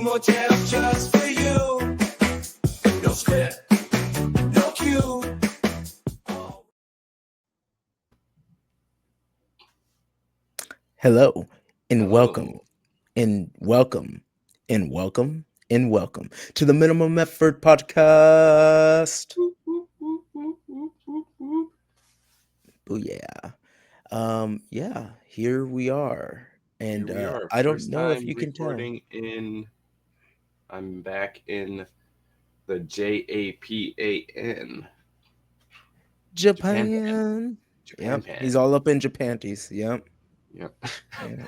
Sumo jams just for you. No script, no cue. Hello and Hello. welcome and welcome and welcome and welcome to the Minimum Effort Podcast. Oh yeah. Here we are. And Here we are. I don't First know if time you can tell. recording in. I'm back in the JAPAN. Japan Pan. Japan. Japan Yep. He's Pan. all up in Japanties. Yep. Yep. Yeah.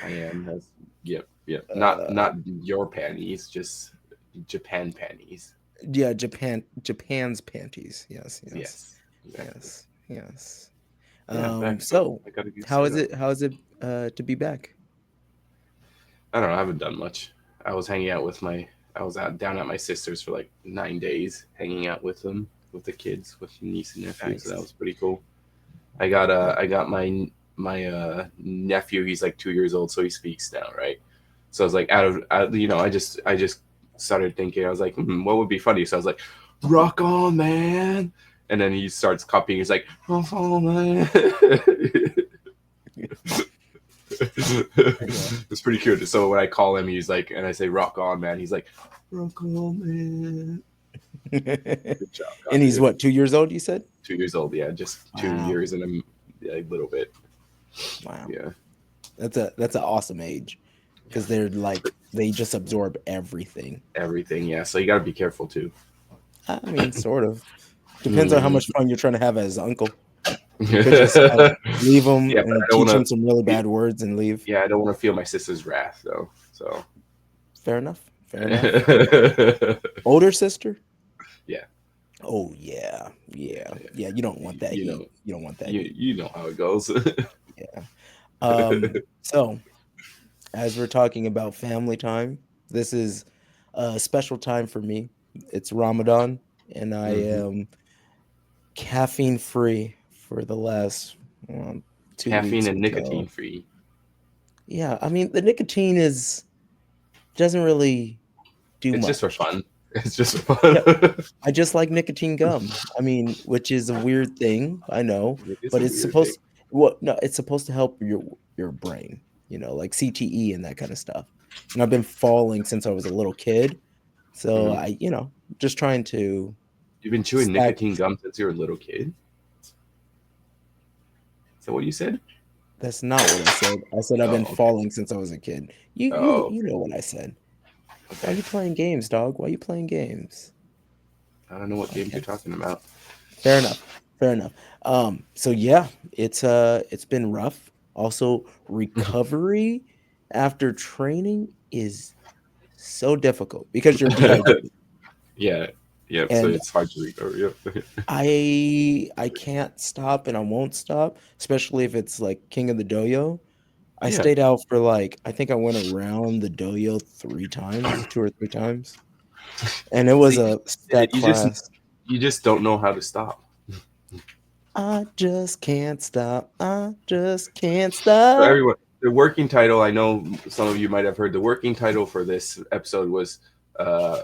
I am. Yep. Not uh, your panties, just Japan panties. yeah, Japan's panties. Yes. Yes. Exactly. Yes. Yeah, I'm back. So I got a good how is setup. it to be back? I don't know. I haven't done much. I was hanging out with my. I was out down at my sister's for like 9 days, hanging out with them, with the kids, with niece and nephew. So that was Nice. pretty cool. I got my nephew. He's like 2 years old, so he speaks now, right? So I was like, I just started thinking. I was like, what would be funny? So I was like, rock on, man. And then he starts copying. He's like, rock on, man. Yeah. It's pretty cute. So when I call him, he's like, and I say, rock on, man. He's like, rock on, man. Good job, And he's dude. what, 2 years old, you said? 2 years old. Yeah, just two Wow. years and a little bit. Wow. Yeah. That's an awesome age because they're like they just absorb everything. Everything. Yeah. So you got to be careful too. I mean, sort of. Depends on how Mm. much fun you're trying to have as uncle. You could just leave him Yeah, but I and don't teach want him some really to. bad words and leave. Yeah, I don't want to feel my sister's wrath though. So. Fair enough. Older sister? Yeah. Oh yeah. You don't want that You heat. know, You don't want that heat. you know how it goes. Yeah. So as we're talking about family time, this is a special time for me. It's Ramadan, and I Hmm. am caffeine free for the last um, two Caffeine weeks and or nicotine so. free. Yeah, I mean the nicotine is doesn't really do It's just for much. fun. It's just for Yeah, fun. I just like nicotine gum. I mean, which is a weird thing, I know, It is but a it's weird thing. supposed well, no, it's supposed to help your brain, like CTE and that kind of stuff. And I've been falling since I was a little kid, so Hmm. I just trying to You've been chewing stack. nicotine gum since you were a little kid. Is that what you said? That's not what I said. I said I've been Oh, okay. falling since I was a kid. You you Oh, you know what I said. Why okay. you playing games, dog? Why you playing games? I don't know what games you're Okay. talking about. Fair enough. Fair enough. So yeah, it's been rough. Also, recovery after training is so difficult because you're dehydrated. Yeah. Yep. So And it's hard to recover. Yep. I can't stop and I won't stop, especially if it's like King of the Doyo. I Yeah. stayed out for like I think I went around the doyo 3 times, 2 or 3 times. And it was See, a and set you class. just don't know how to stop. I just can't stop. I just can't So stop. everyone, the working title. I know some of you might have heard. The working title for this episode was uh,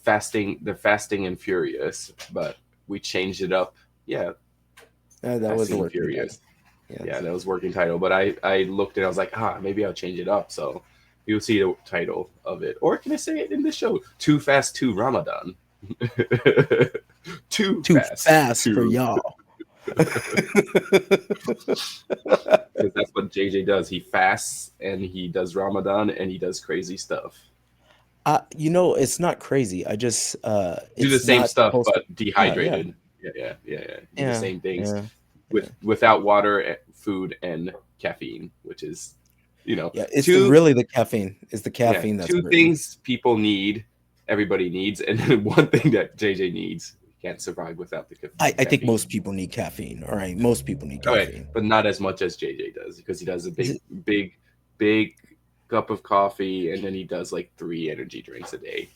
"Fasting." The Fasting and Furious, but we changed it up. Yeah, That was a Fasting and working title. Furious. Yeah, Yes. that was working title. But I looked and I was like, maybe I'll change it up. So you'll see the title of it, or can I say it in the show? Too Fast to Ramadan. Too Too fast fast for to, y'all. because that's what JJ does. He fasts and he does Ramadan and he does crazy stuff. It's not crazy. I just Do the it's same not stuff supposed to. but Yeah. dehydrated. Yeah. Do the Yeah. same things Yeah. Yeah. without water, food, and caffeine, which is, Yeah, it's the two really the caffeine. It's the yeah caffeine that's two hurting. things people need, everybody needs, and then one thing that JJ needs. He can't survive without the I think caffeine. most people need caffeine. All right. Most people need Okay, caffeine. but not as much as JJ does because he does a Is big, it big, big cup of coffee, and then he does like 3 energy drinks a day.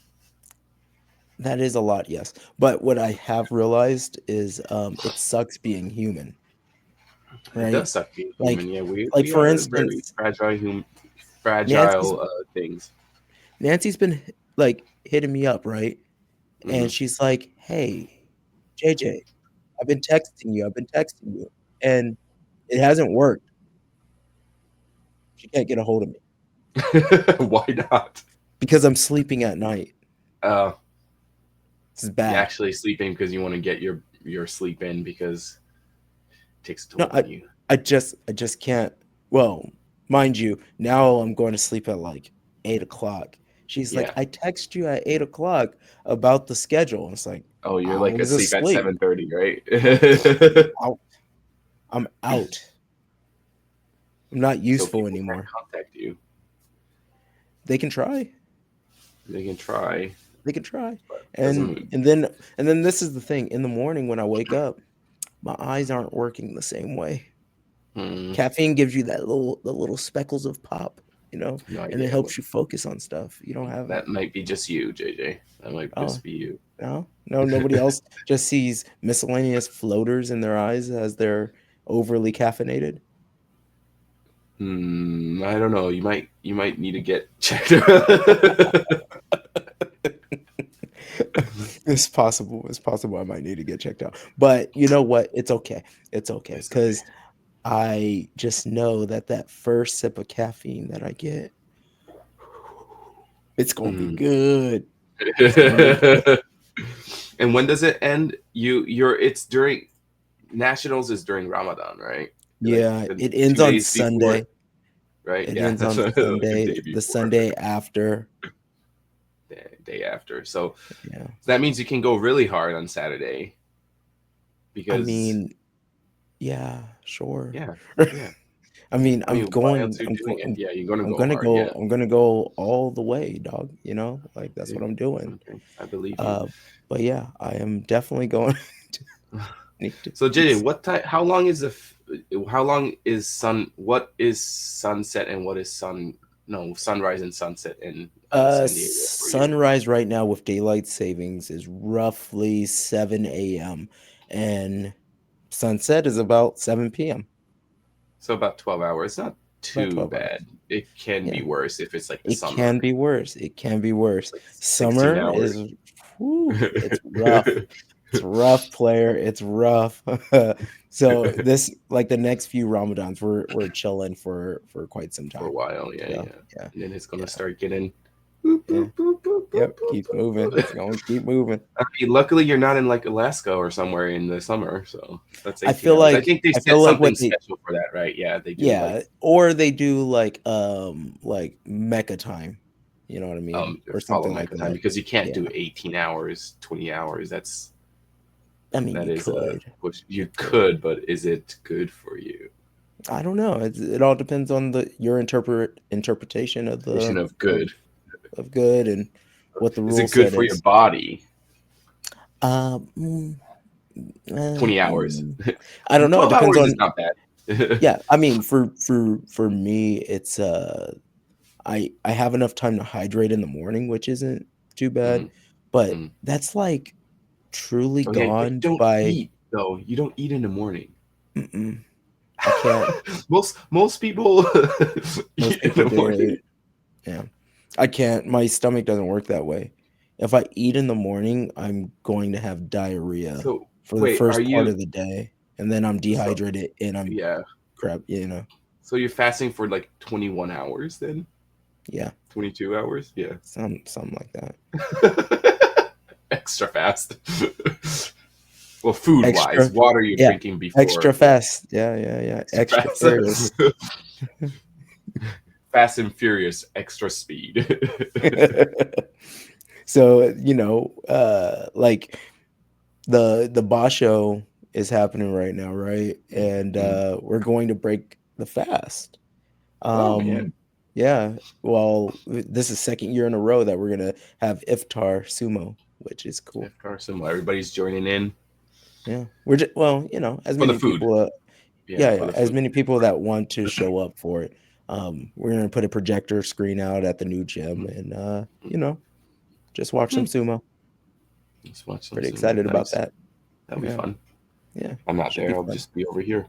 that is a lot, yes. But what I have realized is it sucks being human. It right? does suck being Like human. Yeah, like we for are very instance, Nancy's fragile things. Nancy's been like hitting me up, right? Hmm. And she's like, "Hey, JJ, I've been texting you, and it hasn't worked. She can't get a hold of me Why not? because I'm sleeping at night. Uh, This is you're bad." actually sleeping because you want to get your sleep in because it takes a No, toll on you. I just can't. Well, mind you, now I'm going to sleep at like 8 o'clock. She's like, Yeah. I text you at 8 o'clock about the schedule. It's like Oh, you're I like was asleep at asleep. 7:30, right? I'm out. I'm out. I'm not So useful people can't anymore. contact you. They can try. They can try, They can try. but And doesn't. and then and then this is the thing. In the morning when I wake up, my eyes aren't working the same way. Hmm, Caffeine gives you the little speckles of pop, no and it idea what helps you focus on stuff. You don't have that that. might be. Just you, JJ. That might Oh, just be you. no? No, nobody else just sees miscellaneous floaters in their eyes as they're overly caffeinated? I don't know. You might need to get checked. It's possible I might need to get checked out. But you know what? It's okay. It's okay It's okay. because I just know that that first sip of caffeine that I get, it's gonna be Mm. good. It's gonna be good. And when does it end? You're it's during Nationals is during Ramadan, right? Like Yeah, the it ends two on days before, Sunday. right? It Yeah, ends that's on like a Sunday, day the before, Sunday after. day after. So Yeah. that means you can go really hard on Saturday I because mean, yeah, sure. yeah, yeah. I mean, why else are you I'm doing going it? Yeah, you're gonna go hard. Yeah. I'm gonna go all the way, dog, like that's what Okay. I'm doing. Okay. I believe you. Uh, but yeah, I am definitely going to need to So eat JJ, what time? How long is how long is sun? What is sunset and what is sun? No, sunrise and sunset in San Diego for you? sunrise right now with daylight savings is roughly 7 a.m. and sunset is about 7 p.m. So about 12 hours. Not About too 12 hours. bad. It can be Yeah. worse if it's like the It summer. can be worse. It can be worse. It's like 16 Summer hours. is whew, it's rough. It's rough, player. It's rough. So this like the next few Ramadans, we're chilling for quite some For a time. while. Yeah, So yeah. yeah, And then it's gonna yeah, start getting. Boop, yeah. boop, boop, boop, boop, Yep. boop, Keeps moving. boop, It's boop. going to keep moving. I mean, luckily you're not in like Alaska or somewhere in the summer, so that's 18 hours. I think they I set feel like something what they special for that, right? Yeah, they do like yeah, or they do like Mecca time. You know what I mean? Or follow something like Mecca time that. because you can't Yeah. do 18 hours, 20 hours. I mean, That you is could. which You you could. could, but is it good for you? I don't know. It all depends on the your interpretation of Definition the of good. of good and what the Is rule it good set for your is. body? Um, mm, 20 hours. I don't know. It 12 depends hours is on. not bad. Yeah, I mean, for me, it's I have enough time to hydrate in the morning, which isn't too bad, Mm, but mm. that's like truly Okay, but you gone don't by. eat though. You don't eat in the morning. Mm-mm, I can't. Most people Most eat in people the do. morning. Yeah. I can't. My stomach doesn't work that way. If I eat in the morning, I'm going to have diarrhea So for the wait, are first part you of the day, and then I'm so dehydrated and I'm yeah. crap. So you're fasting for like 21 hours then? Yeah, 22 hours? Yeah. something like that. Extra fast. Well, food wise, Extra, water you're yeah, drinking extra before. Yeah. fast. Yeah. Extra Extra fast. furious. Fast and furious, extra speed. So, like the Basho is happening right now, right? And Mm. we're going to break the fast. Oh Um, man. yeah, well, this is second year in a row that we're gonna have iftar sumo, which is cool. Iftar symbol. Everybody's joining in Yeah, we're just well, as for the many food. people, Yeah, for the as food. many people that want to show up for it. We're gonna put a projector screen out at the new gym, Mm. and just watch some Hmm. sumo. Let's watch some Pretty sumo. excited about Nice. that. That'll be Yeah, fun. yeah, I'm not should be there. I'll fun. just be over here.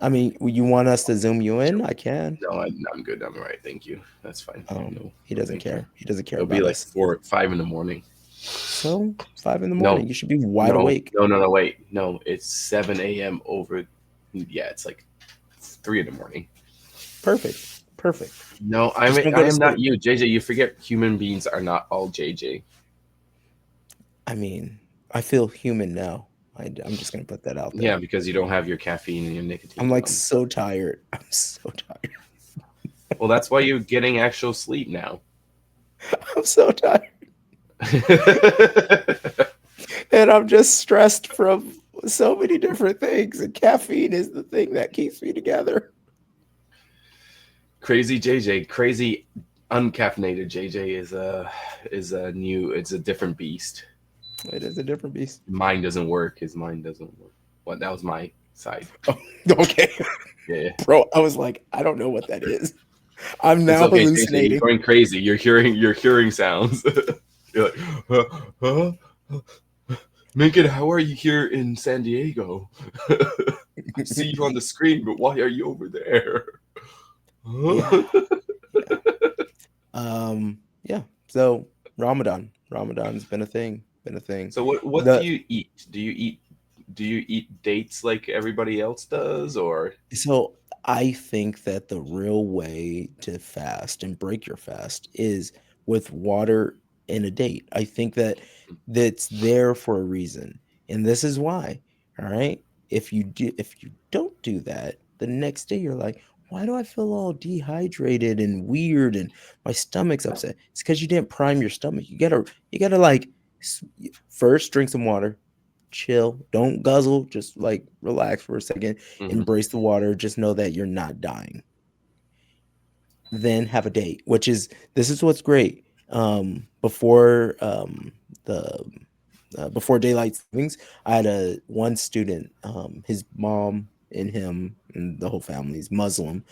I mean, you want us to zoom you in? I can. No, I'm good. I'm all right. Thank you. That's fine. No, He no, doesn't thank you. care. He doesn't care It'll be about like us. 5 in the morning. So 5 in the morning, No, you should be wide no, awake. no, no, no. Wait, no. It's 7 a.m. over. Yeah, it's like 3 in the morning. Perfect. Perfect. No, Just gonna I go to am not sleep. you, JJ. You forget human beings are not all JJ. I mean, I feel human now. I'm just gonna put that out Yeah, there. because you don't have your caffeine and your I'm nicotine like gum. so tired. I'm so tired. Well, that's why you're getting actual sleep now. I'm so tired. And I'm just stressed from so many different things. And caffeine is the thing that keeps me together. Crazy JJ, crazy uncaffeinated JJ is a new. It's a different beast. It is a different beast. Mine doesn't work. His mind doesn't work. What? That was my side. Oh, okay. Yeah, Bro, I was like, I don't know what that is. I'm it's now okay, JJ. You're hallucinating. going crazy. You're hearing sounds. You're like, huh? Mengkin, how are you here in San Diego? I see you on the screen, but why are you over there? Yeah. Yeah. Yeah. So Ramadan's been a thing. Been a thing. So what do The you eat? Do you eat dates like everybody else does, or So I think that the real way to fast and break your fast is with water and a date. I think that that's there for a reason. And this is why. All right? If you don't do that, the next day you're like, why do I feel all dehydrated and weird and my stomach's upset? It's because you didn't prime your stomach. You gotta like first drink some water, chill, don't guzzle, just like relax for a second, Mhm, embrace the water, just know that you're not dying. Then have a date, which is this is what's great. The Before daylight savings, I had a one student, his mom and him and the whole family's Muslim,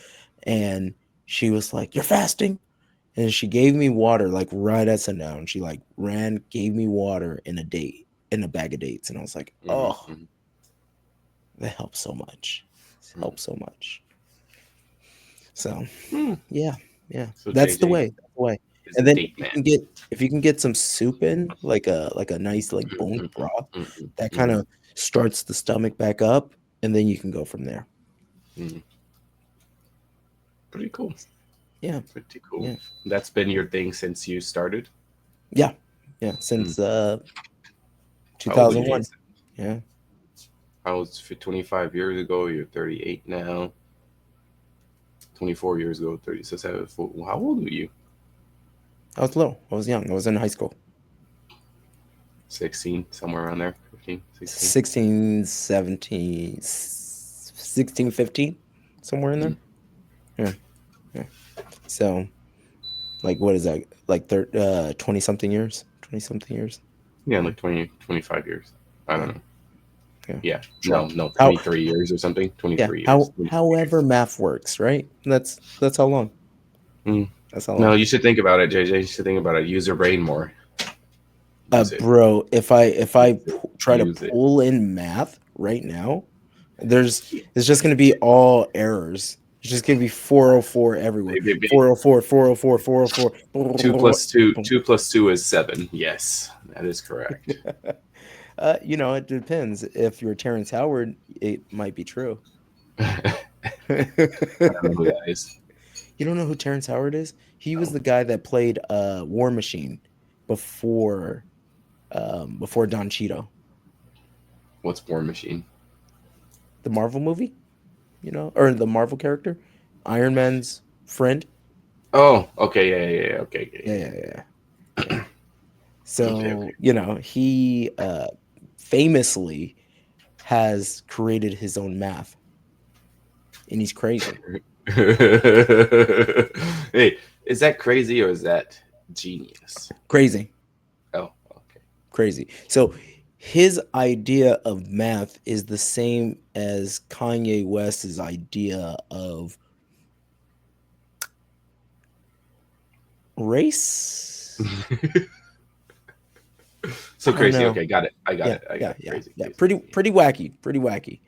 and she was like, "You're fasting?" And she gave me water like right at sundown. She like ran, gave me water in a date, in a bag of dates, and I was like, mhm, "Oh, mhm, that helps so much. It mhm. helps so much." So Hmm. yeah, yeah, So that's the JJ way. That's the way. is And a then date man. if you can get some soup in, like a nice like Mm, bone mm, broth, mm, mm, that kind mm, of starts the stomach back up, and then you can go from there. mm. Pretty cool. Yeah, Pretty cool. yeah, That's been your thing since you started. yeah, yeah. Mm. Since How old are you, 2001. Jason? Yeah, I was 25 years ago. You're 38 now. 24 years ago, 30. So how old are you? I was little. I was young. I was in high school. 16, somewhere around there. 15, 16. 16, 17, 16, 15, somewhere in Mm. there. Yeah, yeah. So like what is that? Like 20 something years? 20 something years? Yeah, Yeah, like 20, 25 years. I don't yeah, know. yeah. Yeah, Sure. no, How 23 years or something. Yeah, 23 years. 23 however years. math works, right? That's how long. Mm. That's how No, long. you should think about it, JJ. You should think about it. Use your brain more. Use it. Bro, if I Use it. try to Use it. pull in math right now, it's just gonna be all errors. It's just gonna be 404 everywhere. Baby. 404, 404, 404. Two plus two. 2 plus 2 is 7. Yes, that is correct. It depends. If you're Terrence Howard, it might be true. I don't know who that is. You don't know who Terrence Howard is? He was the guy that played War Machine before before Don Cheeto, What's War Machine? the Marvel movie, or the Marvel character, Iron Man's friend. Oh, okay, yeah, yeah, okay, Yeah, okay, yeah, yeah, yeah. okay, So, he famously has created his own math, and he's crazy. okay. Hey, is that crazy or is that genius? Crazy, Oh, okay. crazy. So, his idea of math is the same as Kanye West's idea of race. So I don't crazy. know. Okay, got it. I got Yeah, it. I got yeah, it. yeah, Crazy, yeah. crazy, Pretty crazy. pretty wacky, pretty wacky.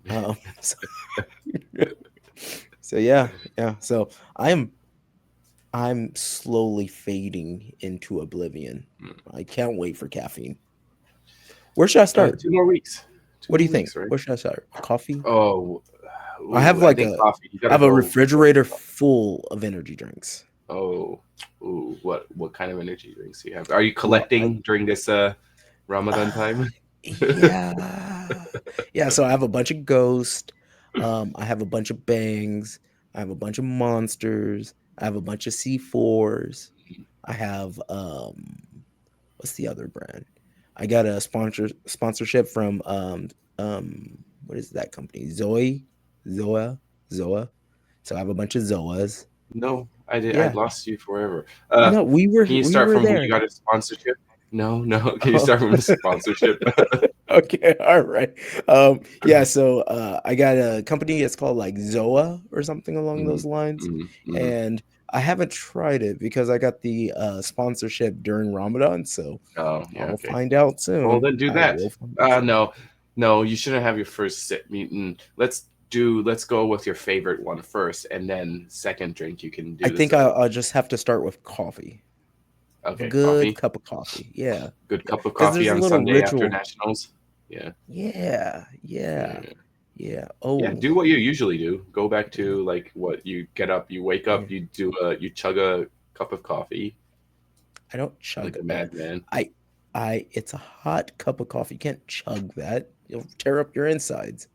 Um, so So yeah, yeah. So I am I'm slowly fading into oblivion. I can't wait for caffeine. Where should I start? 2 more weeks. Two What do more you think? weeks, right? Where should I start? Coffee? Oh, I have ooh, I like think a coffee. You I gotta have a go. refrigerator full of energy drinks. Oh, ooh, what kind of energy drinks do you have? Are you Well, collecting during this Ramadan uh, time? yeah. Yeah, so I have a bunch of Ghost, I have a bunch of Bangs, I have a bunch of Monsters, I have a bunch of C4s, I have, what's the other brand? I got a sponsorship from, what is that company? Zoa? Zoa? So I have a bunch of Zoas. No, I did. I Yeah. lost you forever. Uh, No, can you we start were from who you there. got a sponsorship? No, no. Can you Oh. start from the sponsorship? Okay, all right. Yeah, so I got a company, it's called like Zoa or something along Mm, those lines. mm, mm. And I haven't tried it because I got the sponsorship during Ramadan, so Oh, yeah, I'll okay. find out Well, soon. then do I that. will find out soon. No, no, you shouldn't have your first sip. Let's go with your favorite one first, and then second drink you can I do this think other one. I'll just have to start with coffee. A Okay, good coffee. cup of coffee. Yeah. Good Yeah. cup of Because coffee there's a on little Sunday after ritual. nationals. Yeah, Yeah. Yeah. yeah, Yeah. yeah. Oh, Do what you usually do. Go back yeah. to like what you get up, you wake Yeah. up, you chug a cup of coffee I don't chug like a madman. I it's a hot cup of coffee. You can't chug that. You'll tear up your insides.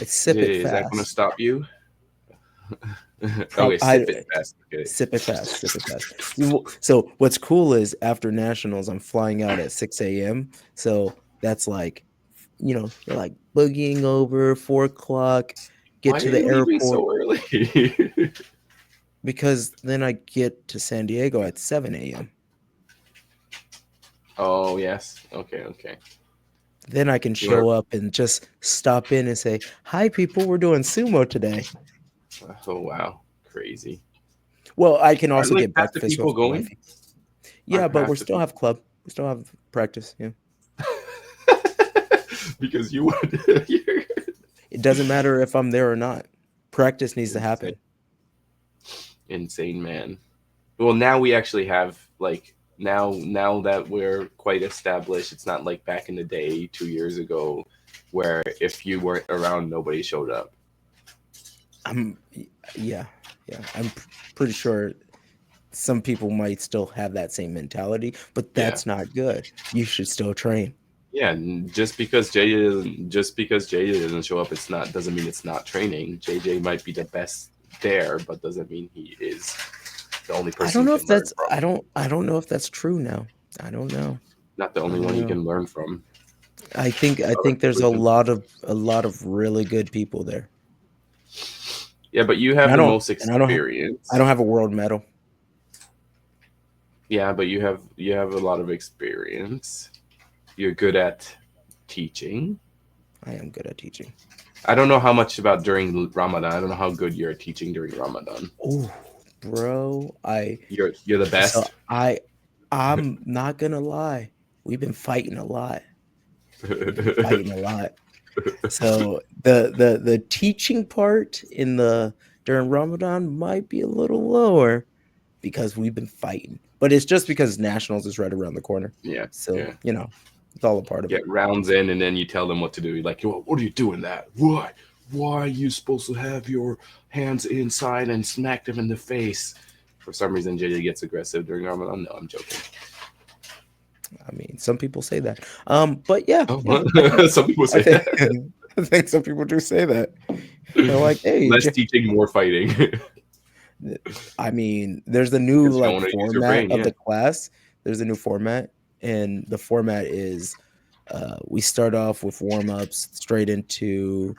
I sip it Is that going to fast. stop you? Prob Okay, I sip it fast. Okay. Sip it fast, sip it fast. So what's cool is after nationals, I'm flying out at 6 a.m. So that's like, you're like boogieing over 4 o'clock, get Why to are the you leaving airport so early? because then I get to San Diego at 7 a.m. Oh yes. Okay. Okay. Then I can You want show up and just stop in and say, "Hi, people, we're doing sumo today." to? Oh wow, crazy. Well, I can Aren't also like get half the breakfast with people my going? wifey. Yeah, Aren't but we half the still people? have club. We still have practice. Yeah. Because you would. You're It doesn't matter if I'm there or not. Practice needs to insane, happen. insane man. Well, now we actually have like now that we're quite established. It's not like back in the day 2 years ago, where if you weren't around, nobody showed up. I'm yeah, yeah. Pretty sure some people might still have that same mentality, but Yeah. that's not good. You should still train. Yeah, just because JJ doesn't show up, it's not doesn't mean it's not training. JJ might be the best there, but doesn't mean he is the only I person don't you know can if learn that's from. I don't know if that's true now. I don't know. Not the I only don't one you know. can learn from. I Other think there's people can. a lot of really good people there. Yeah, but you And have I the don't most and I don't have I experience. don't have a world medal. Yeah, but you have a lot of experience. You're good at teaching. I am good at teaching. I don't know how much about during Ramadan. I don't know how good you're at teaching during Ramadan. Oh, bro, You're the so best. I'm not gonna lie. We've been fighting a lot. We've been fighting a lot. So the teaching part in the during Ramadan might be a little lower because we've been fighting. But it's just because nationals is right around the corner. Yeah, So, yeah. it's all a part of Get it. rounds in, and then you tell them what to do. You're like, what are you doing that? Why? Why are you supposed to have your hands inside and smack them in the face? For some reason, JJ gets aggressive during Ramadan. No, I'm joking. I mean, some people say that. But yeah, Oh, yeah, I think some people I say think that. I think some people do say that. They're like, "Hey, Less teaching, more fighting. I mean, there's a new Because you don't like want to use your format brain. of Yeah. the class. There's a new format, and the format is we start off with warm-ups straight into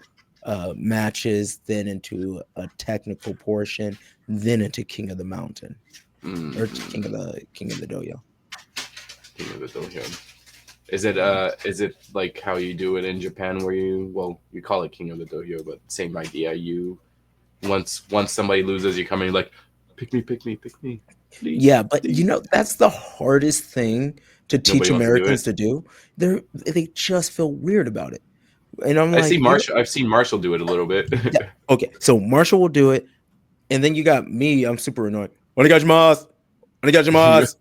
matches, then into a technical portion, then into King of the Mountain or Mm-hmm. King of the Dojo. King of the Dojo. Is it like how you do it in Japan, where you call it King of the Dojo, but same idea. You once somebody loses, you come in like, pick me, please, Yeah, but please. that's the hardest thing to teach Nobody wants to do it. Americans to do. They just feel weird about it. And I'm I see like, "You're." Marshall. I've seen Marshall do it a little bit. Yeah, okay, so Marshall will do it, and then you got me, I'm super annoyed. "Onegaishimasu, onegaishimasu,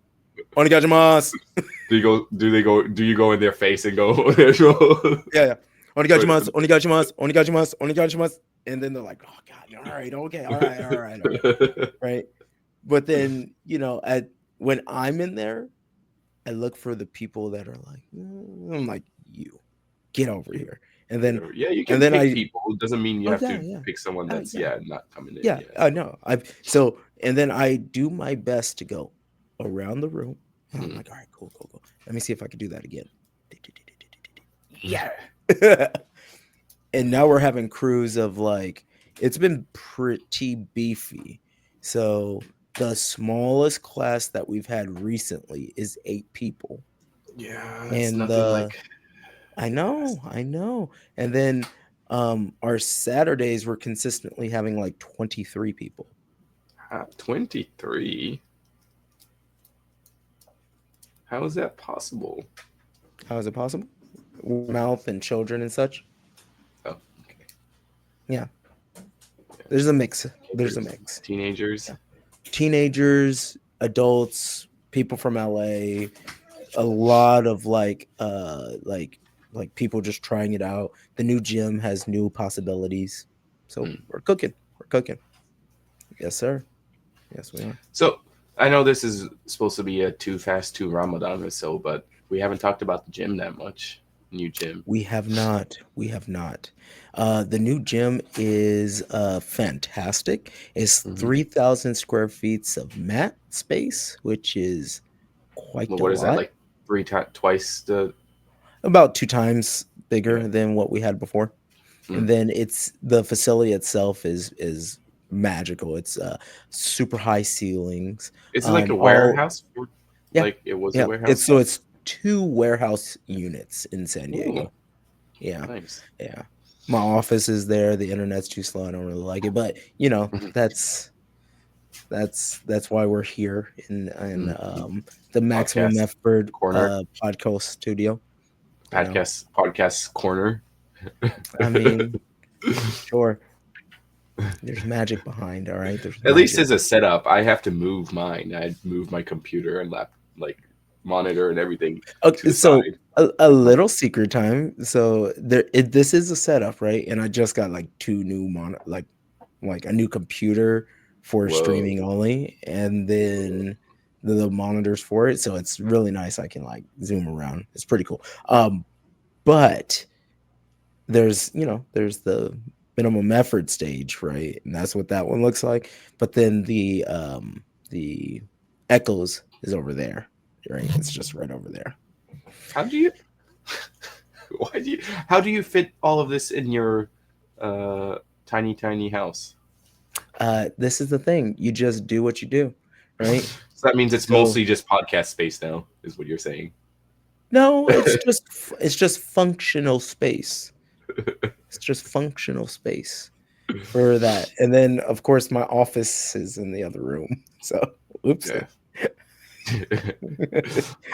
onegaishimasu." Do you go? Do they go? Do you go in their face and go? Yeah, yeah. "Onegaishimasu, onegaishimasu, onegaishimasu, onegaishimasu." And then they're like, "Oh god, all right, okay, all right, all right, all right." Right? But then, at when I'm in there, I look for the people that are like, I'm like, "You, get over here." And then Yeah, you and can then pick I people. It doesn't mean you oh, have yeah, to yeah. pick someone that's Yeah. not coming in. Yeah, Yeah. I know. And then I do my best to go around the room, and I'm Mm. like, "All right, cool, cool, cool. Let me see if I can do that again." Yeah. And now we're having crews of like, it's been pretty beefy. So the smallest class that we've had recently is 8 people. Yeah, it's And nothing like I fast. know, I know. And then our Saturdays we're consistently having like 23 people. 23. How is that possible? How is it possible? Mouth and children and such. Oh, okay. Yeah, there's a mix. There's a Teenagers. mix. Teenagers. Yeah. Teenagers, adults, people from LA, a lot of like people just trying it out. The new gym has new possibilities. So Hmm. we're cooking. We're cooking. Yes, sir. Yes, we are. So I know this is supposed to be a too fast to Ramadan or so, but we haven't talked about the gym that much. New gym. We have not. We have not. The new gym is fantastic. It's Hmm. 3,000 square feet of mat space, which is quite Well, a what is that lot. like? Three times, twice the. About 2 times Yeah. bigger than what we had before. Mm. And then it's the facility itself is magical. It's super high ceilings. Is it like a All warehouse? Yeah, Like it was a yeah. warehouse? It's 2 warehouse units in San Ooh, Diego. Yeah, nice. yeah. My office is there. The internet's too slow. I don't really like it, but Mhm. that's why we're here in Mhm. the Maximum Podcast Effort corner, podcast studio. You know, podcast corner. I mean, sure. There's magic behind. All right, there's At least magic. as a setup, I have to move mine. I move my computer and like monitor and everything to Okay, the so side. a little secret time. So this is a setup, right? And I just got like 2 new like a new computer for Whoa. streaming only, and then the monitors for it. So it's really nice. I can like zoom around. It's pretty cool. But there's the minimum effort stage, right? And that's what that one looks like. But then the echoes is over there, right? It's just right over there. How do you? Why do you? How do you fit all of this in your uh, tiny house? This is the thing. You just do what you do, right? So that means it's So mostly just podcast space now, is what you're saying. no, it's just functional space. It's just functional space for that. And then of course my office is in the other room. So oops. Yeah.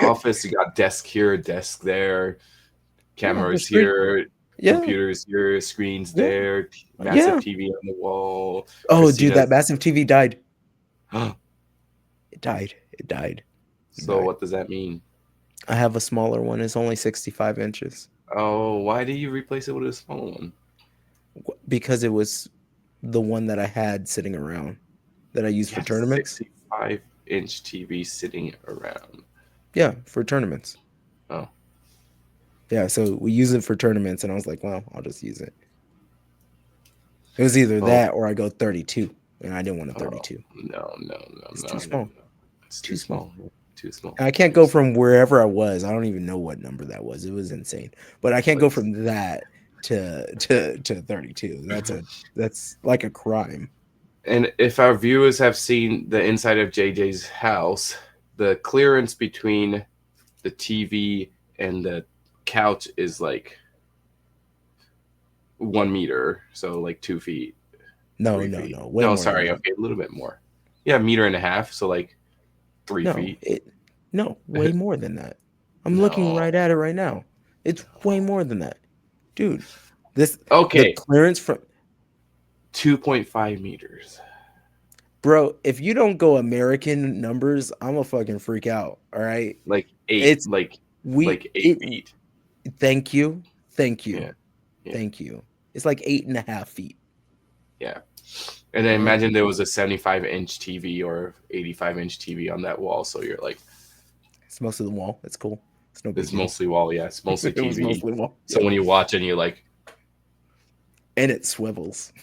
Office, you got desk here, desk there, Yeah, cameras there's three. here, Yeah, computers here, screens yeah, there, massive yeah. TV on the wall. Oh, dude, Christina's. that massive TV died. It died. It died. It So died. what does that mean? I have a smaller one. It's only 65 inches Oh, why do you replace it with a small one? because it was the one that I had sitting around that I used You for have tournaments. 65-inch TV sitting around. Yeah, for tournaments. Oh, Yeah, so we use it for tournaments, and I was like, well, I'll just use it. It was either oh, that or I go 32, and I didn't want a oh, 32. no, no, no, It's no, too no, small. no. It's too Too small. small. Too small. And I can't Too go small. from wherever I was. I don't even know what number that was. It was insane. But I can't go Place. from that to 32. That's like a crime. And if our viewers have seen the inside of JJ's house, the clearance between the TV and the couch is like 1 meter, so like 2 feet, No, three no, feet. no. Way No, more than sorry, that. okay, a little bit more. Yeah, meter and a half, so like three No, feet. way more than that. I'm looking No, right at it right now. It's way more than that. Dude. This the Okay, clearance from 2.5 meters. bro. If you don't go American numbers, I'm a fucking freak out. All right, Like eight, it's like we like eight it. feet. Thank you, thank you, Yeah, yeah, thank you. It's like 8.5 feet. yeah. And then All right, imagine there was a 75-inch TV or 85-inch TV on that wall. So you're like, it's mostly the wall. It's cool. It's no big it's deal. mostly wall. Yeah, it's mostly It was TV. mostly wall. So Yep. when you watch it, you're like, And it swivels.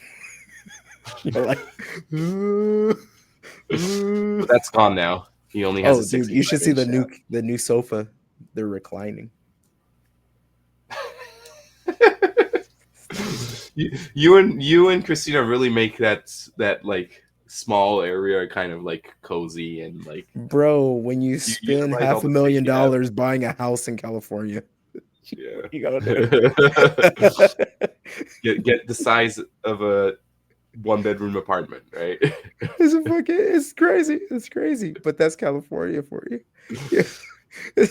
You're like, but that's gone now. He only has a oh, dude, you 65 should see inch now. the new sofa. They're reclining. You and Christina really make that like small area kind of like cozy and like Bro, when you you spend utilize all half a the space million you have. dollars buying a house in California, Yeah. you gotta do. Get the size of a 1-bedroom apartment, right? It's crazy. It's crazy. But that's California for you. Yeah. The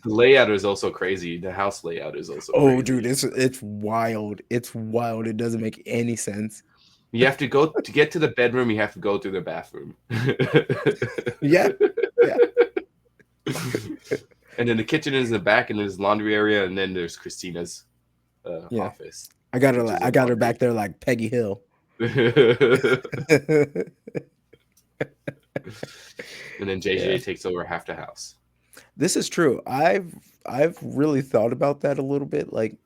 layout is also crazy. The house layout is also Oh, crazy. dude, it's wild. It's wild. It doesn't make any sense. You have to go to get to the bedroom. You have to go through the bathroom. Yeah. Yeah. And then the kitchen is in the back, and there's laundry area, and then there's Christina's Yeah. office. I got her which is I a got her laundry. back there like Peggy Hill. And then JJ Yeah. takes over half the house. This is true. I've really thought about that a little bit. Like,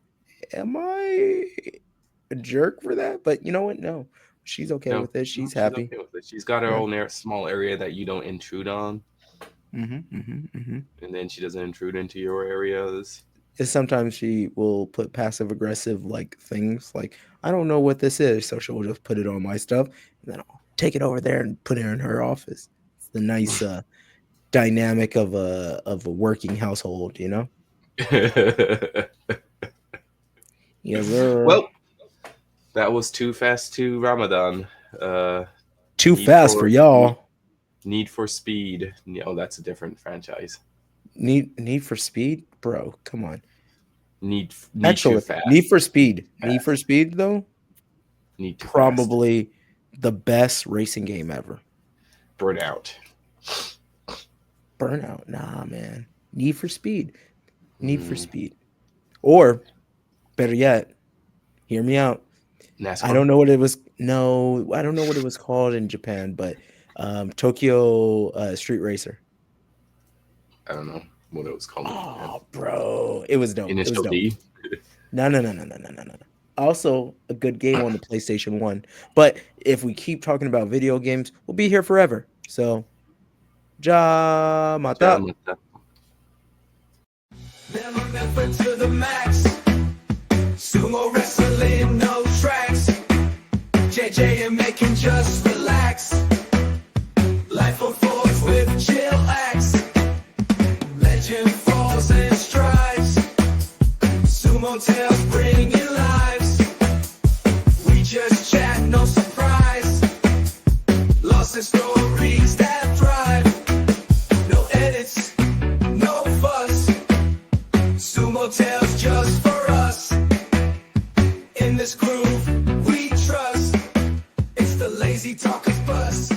am I a jerk for that? But you know what? No. She's okay No, with it. no, She's she's happy. okay with it. She's got her Yeah. own small area that you don't intrude on, Mm-hmm. and then she doesn't intrude into your areas. Is sometimes she will put passive aggressive like things like I don't know what this is, so she'll just put it on my stuff and then I'll take it over there and put it in her office. It's the nice dynamic of a working household, you know? Yes, sir. Well, that was Too Fast to Ramadan. Too Need fast for for y'all. Need for Speed. Oh, that's a different franchise. Need for Speed, bro. Come on. Need Too Actually, Fast. Need for Speed. Fast. Need for Speed though. Need Too Fast. Probably the best racing game ever. Burnout. Burnout. Nah, man. Need for Speed. Need for Speed. Or better yet, hear me out. NASCAR. I don't know what it was. No, I don't know what it was called in Japan, but Tokyo Street Racer. I don't know what it was called. Oh, bro, it was dope. Initial it was dope. D. No. Also, a good game on the PlayStation 1. But if we keep talking about video games, we'll be here forever. So, mata. Never to the max. Sumo wrestling, no tracks. JJ and Mengkin just relax. Life unfolds with chillax. Legend falls and strives. Sumo tales bringing lives. We just chat, no surprise. Lost in stories that thrive. No edits, no fuss. Sumo tales just for us. In this groove we trust. It's the Lazy Talkers Bus.